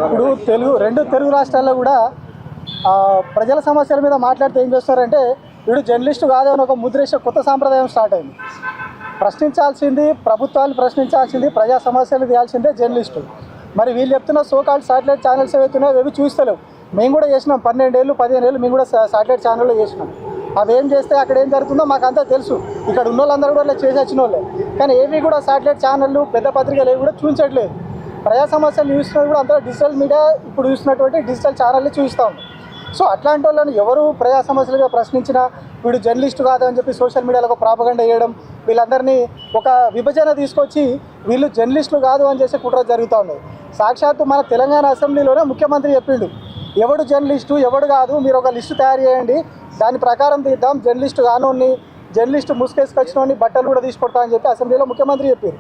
ఇప్పుడు రెండు తెలుగు రాష్ట్రాల్లో కూడా ప్రజల సమస్యల మీద మాట్లాడితే ఏం చేస్తారంటే వీడు జర్నలిస్టు కాదని ఒక ముద్రేసే కొత్త సాంప్రదాయం స్టార్ట్ అయింది. ప్రశ్నించాల్సింది ప్రభుత్వాలు, ప్రశ్నించాల్సింది ప్రజా సమస్యలు తీయాల్సిందే జర్నలిస్టు. మరి వీళ్ళు చెప్తున్న సోకాల్డ్ శాటిలైట్ ఛానల్స్ ఏవైతున్నాయో అవి చూస్తలేవు. మేము కూడా చేసినాం 12 ఏళ్ళు 15 ఏళ్ళు మేము కూడా శాటిలైట్ ఛానల్లో చేసినాం. అవి ఏం చేస్తే అక్కడ ఏం జరుగుతుందో మాకు అంతా తెలుసు. ఇక్కడ ఉన్న వాళ్ళందరూ కూడా చేసి వచ్చిన వాళ్ళే. కానీ ఏవి కూడా శాటిలైట్ ఛానళ్ళు పెద్ద పత్రికలు ఏవి కూడా చూపించట్లేదు. ప్రజా సమస్యలు చూస్తున్నది కూడా అంతా డిజిటల్ మీడియా, ఇప్పుడు చూసినటువంటి డిజిటల్ ఛానల్ని చూపిస్తూ ఉంది. సో అట్లాంటి వాళ్ళని ఎవరు ప్రజా సమస్యలుగా ప్రశ్నించినా వీడు జర్నలిస్టు కాదని చెప్పి సోషల్ మీడియాలో ఒక ప్రాపగండా చేయడం, వీళ్ళందరినీ ఒక విభజన తీసుకొచ్చి వీళ్ళు జర్నలిస్టులు కాదు అని చేసే కుట్ర జరుగుతూ ఉన్నది. సాక్షాత్తు మన తెలంగాణ అసెంబ్లీలోనే ముఖ్యమంత్రి చెప్పిండు, ఎవడు జర్నలిస్టు ఎవడు కాదు మీరు ఒక లిస్టు తయారు చేయండి, దాని ప్రకారం తీద్దాం, జర్నలిస్టు కానోని జర్నలిస్టు ముసుకేసుకొచ్చినోని బట్టలు కూడా తీసుకొడతా అని చెప్పి అసెంబ్లీలో ముఖ్యమంత్రి చెప్పారు.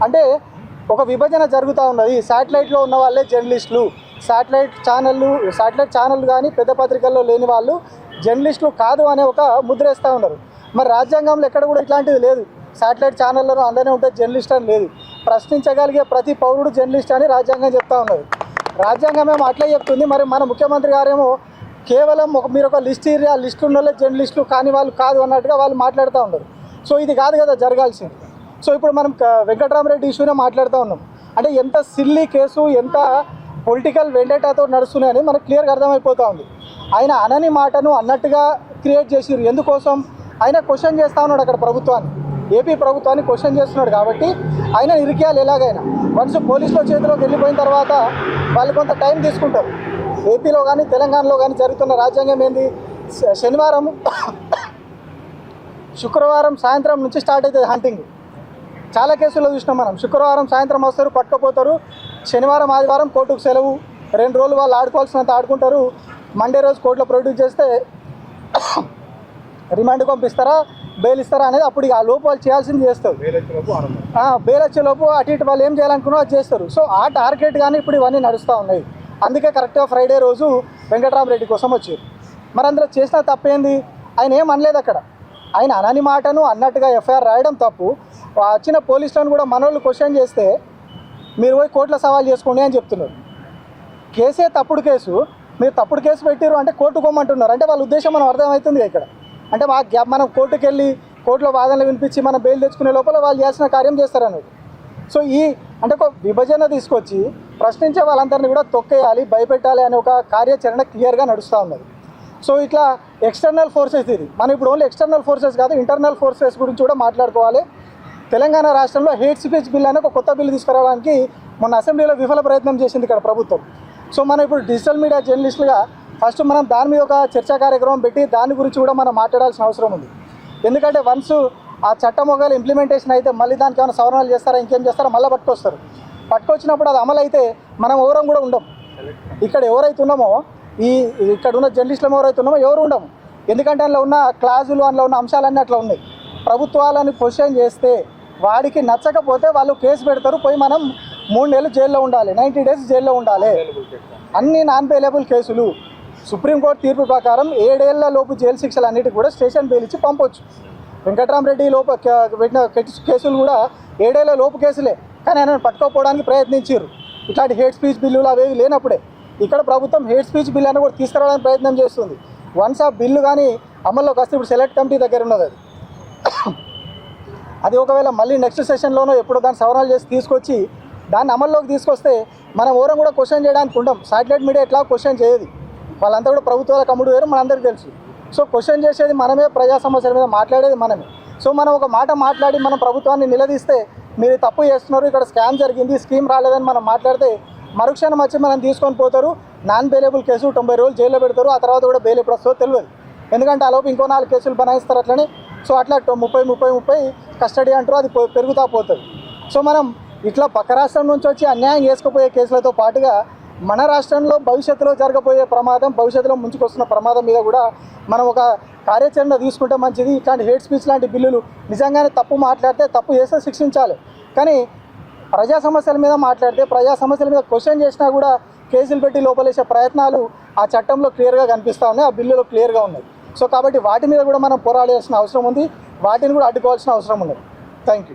అంటే ఒక విభజన జరుగుతూ ఉన్నది. శాటిలైట్లో ఉన్న వాళ్ళే జర్నలిస్టులు, శాటిలైట్ ఛానళ్ళు కానీ పెద్ద పత్రికల్లో లేని వాళ్ళు జర్నలిస్టులు కాదు అనే ఒక ముద్ర వేస్తూ ఉన్నారు. మరి రాజ్యాంగంలో ఎక్కడ కూడా ఇట్లాంటిది లేదు. శాటిలైట్ ఛానళ్ళలో అందరినీ ఉంటే జర్నలిస్ట్ అని లేదు. ప్రశ్నించగలిగే ప్రతి పౌరుడు జర్నలిస్ట్ అని రాజ్యాంగం చెప్తా ఉన్నది. రాజ్యాంగం ఏమో అట్లే చెప్తుంది. మరి మన ముఖ్యమంత్రి గారేమో కేవలం మీరు ఒక లిస్ట్ ఇరి, ఆ లిస్టు ఉన్న జర్నలిస్టులు కానీ వాళ్ళు కాదు అన్నట్టుగా వాళ్ళు మాట్లాడుతూ ఉన్నారు. సో ఇది కాదు కదా జరగాల్సింది. సో ఇప్పుడు మనం వెంకట్రామరెడ్డి ఇష్యూనే మాట్లాడుతూ ఉన్నాం. అంటే ఎంత సిల్లీ కేసు, ఎంత పొలిటికల్ వెండేటాతో నడుస్తున్నాయని మనకు క్లియర్గా అర్థమైపోతూ ఉంది. ఆయన అనని మాటను అన్నట్టుగా క్రియేట్ చేసిరు. ఎందుకోసం? ఆయన క్వశ్చన్ చేస్తూ ఉన్నాడు అక్కడ ప్రభుత్వాన్ని, ఏపీ ప్రభుత్వాన్ని క్వశ్చన్ చేస్తున్నాడు. కాబట్టి ఆయన ఇరికేయాలి ఎలాగైనా. వన్స్ పోలీసుల చేతిలోకి వెళ్ళిపోయిన తర్వాత వాళ్ళు కొంత టైం తీసుకుంటారు. ఏపీలో కానీ తెలంగాణలో కానీ జరుగుతున్న రాజ్యాంగం ఏంది? శుక్రవారం సాయంత్రం నుంచి స్టార్ట్ అవుతుంది హంటింగ్. చాలా కేసుల్లో చూసినాం మనం. శుక్రవారం సాయంత్రం వస్తారు, పట్టుకపోతారు. శనివారం ఆదివారం కోర్టుకు సెలవు, 2 రోజులు వాళ్ళు ఆడుకోవాల్సినంత ఆడుకుంటారు. మండే రోజు కోర్టులో ప్రొడ్యూస్ చేస్తే రిమాండ్ పంపిస్తారా, బెయిల్ ఇస్తారా అనేది అప్పుడు ఆ లోపు వాళ్ళు చేయాల్సింది చేస్తారు. బెయిల్ వచ్చేలోపు అటు ఇటు వాళ్ళు ఏం చేయాలనుకున్నా అది చేస్తారు. సో ఆ టార్గెట్ కానీ ఇప్పుడు ఇవన్నీ నడుస్తూ ఉన్నాయి. అందుకే కరెక్ట్గా ఫ్రైడే రోజు వెంకట్రామరెడ్డి కోసం వచ్చారు. మరి అందులో చేసిన తప్పేంది? ఆయన ఏం అనలేదు అక్కడ. ఆయన అనని మాటను అన్నట్టుగా ఎఫ్ఐఆర్ రాయడం తప్పు. వచ్చిన పోలీసులను కూడా మనోళ్ళు క్వశ్చన్ చేస్తే మీరు పోయి కోర్టులో సవాల్ చేసుకోండి అని చెప్తున్నారు. కేసే తప్పుడు కేసు, మీరు తప్పుడు కేసు పెట్టారు అంటే కోర్టుకు పోమంటున్నారు. అంటే వాళ్ళ ఉద్దేశం మనం అర్థమవుతుంది ఇక్కడ. అంటే మనం కోర్టుకు వెళ్ళి కోర్టులో వాదనలు వినిపించి మనం బెయిల్ తెచ్చుకునే లోపల వాళ్ళు చేసిన కార్యం చేస్తారన్నది. సో అంటే ఒక విభజన తీసుకొచ్చి ప్రశ్నించే వాళ్ళందరినీ కూడా తొక్కేయాలి, భయపెట్టాలి అనే ఒక కార్యాచరణ క్లియర్గా నడుస్తూ ఉన్నది. సో ఇట్లా ఎక్స్టర్నల్ ఫోర్సెస్, ఇది మనం ఇప్పుడు ఓన్లీ ఎక్స్టర్నల్ ఫోర్సెస్ కాదు, ఇంటర్నల్ ఫోర్సెస్ గురించి కూడా మాట్లాడుకోవాలి. తెలంగాణ రాష్ట్రంలో హేట్ స్పీచ్ బిల్ అనే ఒక కొత్త బిల్లు తీసుకురావడానికి మొన్న అసెంబ్లీలో విఫల ప్రయత్నం చేసింది ఇక్కడ ప్రభుత్వం. సో మనం ఇప్పుడు డిజిటల్ మీడియా జర్నలిస్టులుగా ఫస్ట్ మనం దాని మీద ఒక చర్చా కార్యక్రమం పెట్టి దాని గురించి కూడా మనం మాట్లాడాల్సిన అవసరం ఉంది. ఎందుకంటే వన్స్ ఆ చట్టం ఒకవేళ ఇంప్లిమెంటేషన్ అయితే మళ్ళీ దానికి ఏమైనా సవరణలు చేస్తారా, ఇంకేం చేస్తారా, మళ్ళీ పట్టుకొచ్చినప్పుడు అది అమలు అయితే మనం ఎవరం కూడా ఉండం. ఇక్కడ ఎవరైతే ఉన్నామో ఇక్కడ ఉన్న జర్నలిస్టులు ఎవరైతే ఉన్నామో ఎవరు ఉండము. ఎందుకంటే అందులో ఉన్న క్లాజులు, అందులో ఉన్న అంశాలన్నీ అట్లా ఉన్నాయి. ప్రభుత్వాలను క్వశ్చన్ చేస్తే వాడికి నచ్చకపోతే వాళ్ళు కేసు పెడతారు, పోయి మనం 3 నెలలు జైల్లో ఉండాలి, 90 డేస్ జైల్లో ఉండాలి. అన్ని నాన్ బెయిలబుల్ కేసులు. సుప్రీంకోర్టు తీర్పు ప్రకారం 7 ఏళ్ల లోపు జైలు శిక్షలు అన్నిటికీ కూడా స్టేషన్ బెయిల్ ఇచ్చి పంపొచ్చు. వెంకట్రామరెడ్డి పెట్టిన కేసులు కూడా 7 ఏళ్ల లోపు కేసులే. కానీ ఆయన పట్టుకోపోవడానికి ప్రయత్నించారు. ఇట్లాంటి హేట్ స్పీచ్ బిల్లులు అవేవి లేనప్పుడే ఇక్కడ ప్రభుత్వం హేట్ స్పీచ్ బిల్లు అని కూడా తీసుకురావడానికి ప్రయత్నం చేస్తుంది. వన్స్ ఆ బిల్లు కానీ అమల్లోకి వస్తే ఇప్పుడు సెలెక్ట్ కమిటీ దగ్గర ఉన్నది అది ఒకవేళ మళ్ళీ నెక్స్ట్ సెషన్లోనో ఎప్పుడో దాన్ని సవరణలు చేసి తీసుకొచ్చి దాన్ని అమల్లోకి తీసుకొస్తే మనం ఎవరం కూడా క్వశ్చన్ చేయడానికి ఉంటాం. శాటిలైట్ మీడియా ఎట్లా క్వశ్చన్ చేయదు, వాళ్ళంతా కూడా ప్రభుత్వాల కమ్ముడు వేరు, మనందరికీ తెలుసు. సో క్వశ్చన్ చేసేది మనమే, ప్రజా సమస్యల మీద మాట్లాడేది మనమే. సో మనం ఒక మాట మాట్లాడి మనం ప్రభుత్వాన్ని నిలదీస్తే మీరు తప్పు చేస్తున్నారు, ఇక్కడ స్కామ్ జరిగింది, స్కీమ్ రాలేదని మనం మాట్లాడితే మరుక్షణం వచ్చి మనం తీసుకొని పోతారు. నాన్ బెయిలబుల్ కేసు 90 రోజులు జైల్లో పెడతారు. ఆ తర్వాత కూడా బెయిల్ ఎప్పుడు వస్తుందో తెలియదు. ఎందుకంటే ఆ లోపు ఇంకో 4 కేసులు బనాయిస్తారు అట్లనే. సో అట్లా 30 కస్టడీ అంటారు, అది పెరుగుతూ పోతుంది. సో మనం ఇట్లా పక్క రాష్ట్రం నుంచి వచ్చి అన్యాయం చేసుకుపోయే కేసులతో పాటుగా మన రాష్ట్రంలో భవిష్యత్తులో జరగబోయే ప్రమాదం, భవిష్యత్తులో ముంచుకొస్తున్న ప్రమాదం మీద కూడా మనం ఒక కార్యాచరణ తీసుకుంటే మంచిది. ఇట్లాంటి హేట్ స్పీచ్ లాంటి బిల్లులు నిజంగానే తప్పు మాట్లాడితే, తప్పు చేస్తే శిక్షించాలి. కానీ ప్రజా సమస్యల మీద మాట్లాడితే, ప్రజా సమస్యల మీద క్వశ్చన్ చేసినా కూడా కేసులు పెట్టి లోపలేసే ప్రయత్నాలు ఆ చట్టంలో క్లియర్గా కనిపిస్తూ ఉన్నాయి, ఆ బిల్లులో క్లియర్గా ఉన్నాయి. సో కాబట్టి వాటి మీద కూడా మనం పోరాడాల్సిన అవసరం ఉంది, వాటిని కూడా అడ్డుకోవాల్సిన అవసరం ఉన్నది. Thank you.